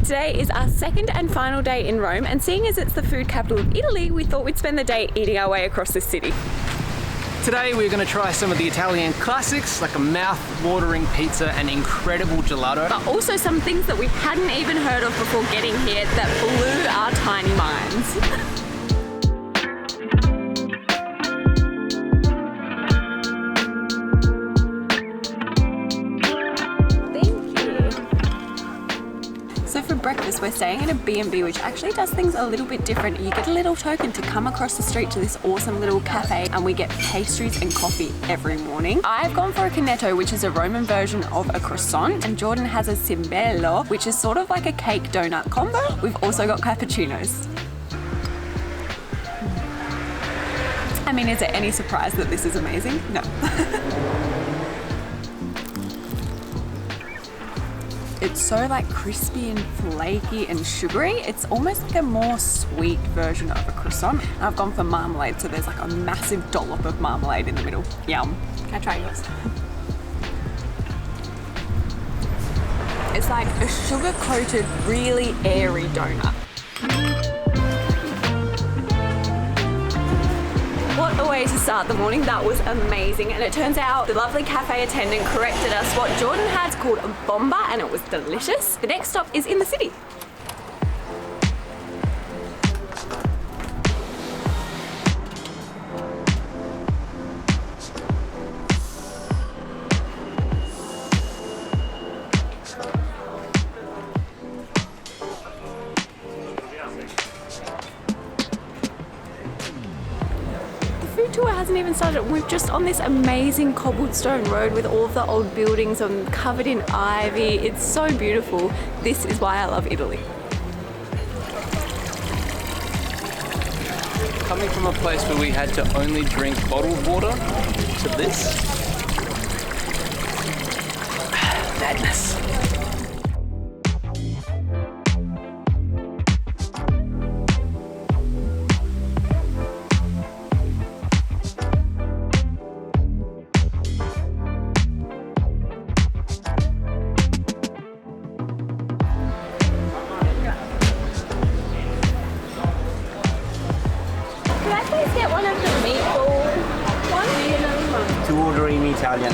Today is our second and final day in Rome, and seeing as it's the food capital of Italy, we thought we'd spend the day eating our way across this city. Today we're going to try some of the Italian classics like a mouth-watering pizza and incredible gelato. But also some things that we hadn't even heard of before getting here that blew our tiny minds. So for breakfast, we're staying in a B&B, which actually does things a little bit different. You get a little token to come across the street to this awesome little cafe, and we get pastries and coffee every morning. I've gone for a Cornetto, which is a Roman version of a croissant, and Jordan has a cimbello, which is sort of like a cake donut combo. We've also got cappuccinos. I mean, is it any surprise that this is amazing? No. It's so like crispy and flaky and sugary. It's almost like a more sweet version of a croissant. And I've gone for marmalade, so there's like a massive dollop of marmalade in the middle. Yum. Can I try yours? It's like a sugar-coated, really airy donut. What a way to start the morning. That was amazing, and it turns out the lovely cafe attendant corrected us. What Jordan had's called a Bomba, and it was delicious. The next stop is in the city. Tour hasn't even started. We're just on this amazing cobblestone road with all of the old buildings and covered in ivy. It's so beautiful. This is why I love Italy. Coming from a place where we had to only drink bottled water to this. Madness. Italian.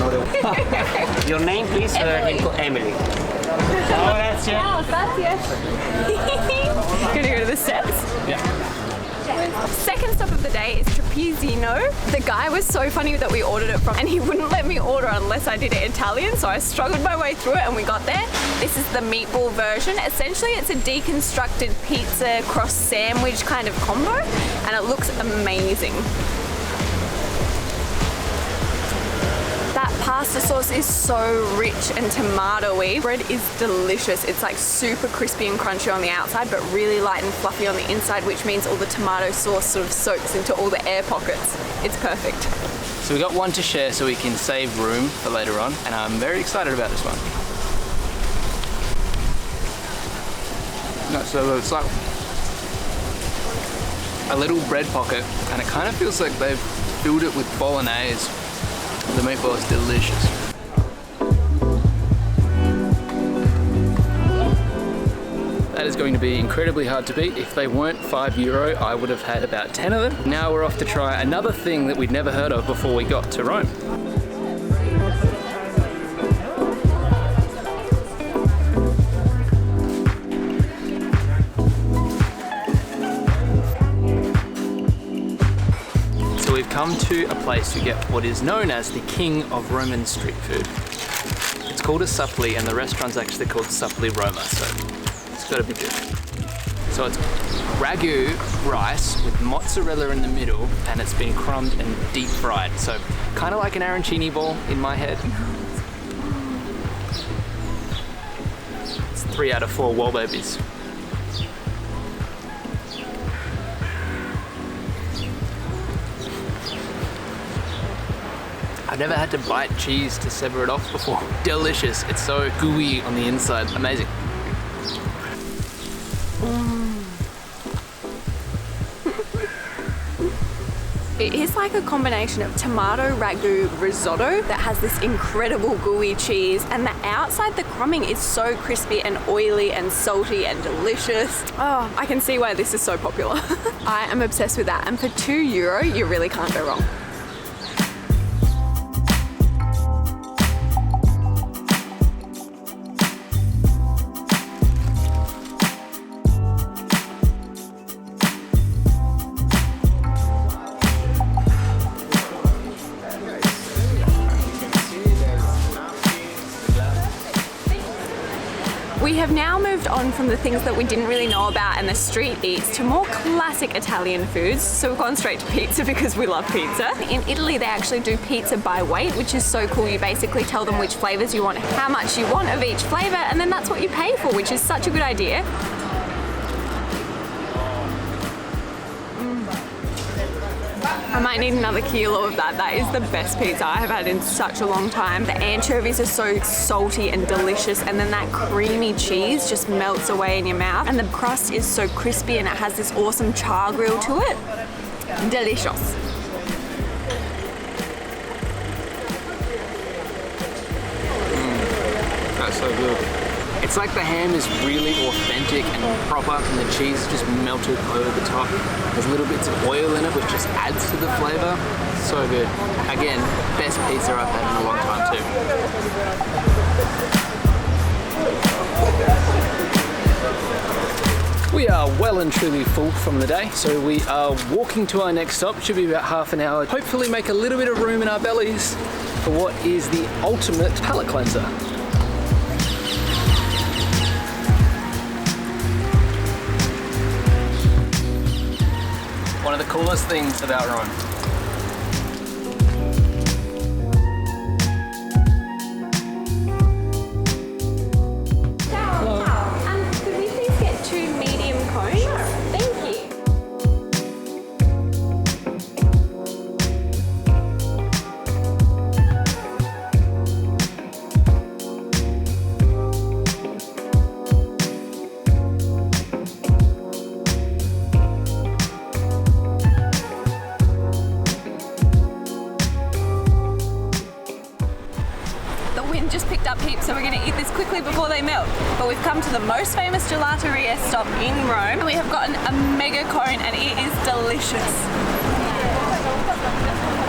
Your name, please? Emily. Oh, that's it. Oh, grazie. Gonna go to the steps? Yeah. Second stop of the day is Trapizzino. The guy was so funny that we ordered it from, and he wouldn't let me order unless I did it Italian, so I struggled my way through it and we got there. This is the meatball version. Essentially, it's a deconstructed pizza cross sandwich kind of combo, and it looks amazing. That pasta sauce is so rich and tomatoey. Bread is delicious. It's like super crispy and crunchy on the outside, but really light and fluffy on the inside, which means all the tomato sauce sort of soaks into all the air pockets. It's perfect. So we got one to share so we can save room for later on, and I'm very excited about this one. No, so it's like a little bread pocket, and it kind of feels like they've filled it with bolognese. The meatball is delicious. That is going to be incredibly hard to beat. If they weren't €5, I would have had about 10 of them. Now we're off to try another thing that we'd never heard of before we got to Rome. We've come to a place to get what is known as the king of Roman street food. It's called a Suppli, and the restaurant's actually called Suppli Roma, so it's got to be good. So it's ragu rice with mozzarella in the middle, and it's been crumbed and deep fried. So kind of like an arancini ball in my head. It's 3 out of 4 wall babies. I've never had to bite cheese to sever it off before. Delicious. It's so gooey on the inside. Amazing. It is like a combination of tomato ragu risotto that has this incredible gooey cheese, and the outside, the crumbing is so crispy and oily and salty and delicious. Oh, I can see why this is so popular. I am obsessed with that, and for €2, you really can't go wrong. We have now moved on from the things that we didn't really know about and the street eats to more classic Italian foods. So we've gone straight to pizza because we love pizza. In Italy, they actually do pizza by weight, which is so cool. You basically tell them which flavors you want, how much you want of each flavor, and then that's what you pay for, which is such a good idea. I might need another kilo of that. That is the best pizza I have had in such a long time. The anchovies are so salty and delicious, and then that creamy cheese just melts away in your mouth, and the crust is so crispy and it has this awesome char grill to it. Delicious. That's so good. It's like the ham is really authentic and proper, and the cheese is just melted over the top. There's little bits of oil in it, which just adds to the flavor. So good. Again, best pizza I've had in a long time too. We are well and truly full from the day, so we are walking to our next stop. Should be about half an hour. Hopefully make a little bit of room in our bellies for what is the ultimate palate cleanser. One of the coolest things about Rome. Could we please get 2 medium cones? Thank you. Just picked up heaps, so we're going to eat this quickly before they melt. But we've come to the most famous gelateria stop in Rome, and we have gotten a mega cone, and it is delicious.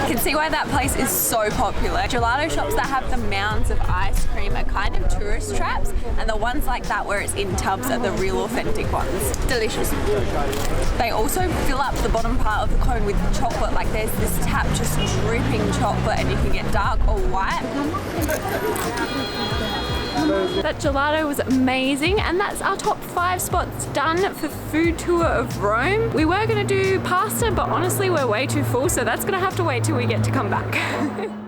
You can see why that place is so popular. Gelato shops that have the mounds of ice cream are kind of tourist traps, and the ones like that where it's in tubs are the real authentic ones. Delicious. They also fill up the bottom part of the cone with chocolate, like there's this tap just dripping chocolate, and you can get dark or white. That gelato was amazing, and that's our top 5 spots done for food tour of Rome. We were going to do pasta, but honestly we're way too full, so that's going to have to wait till we get to come back.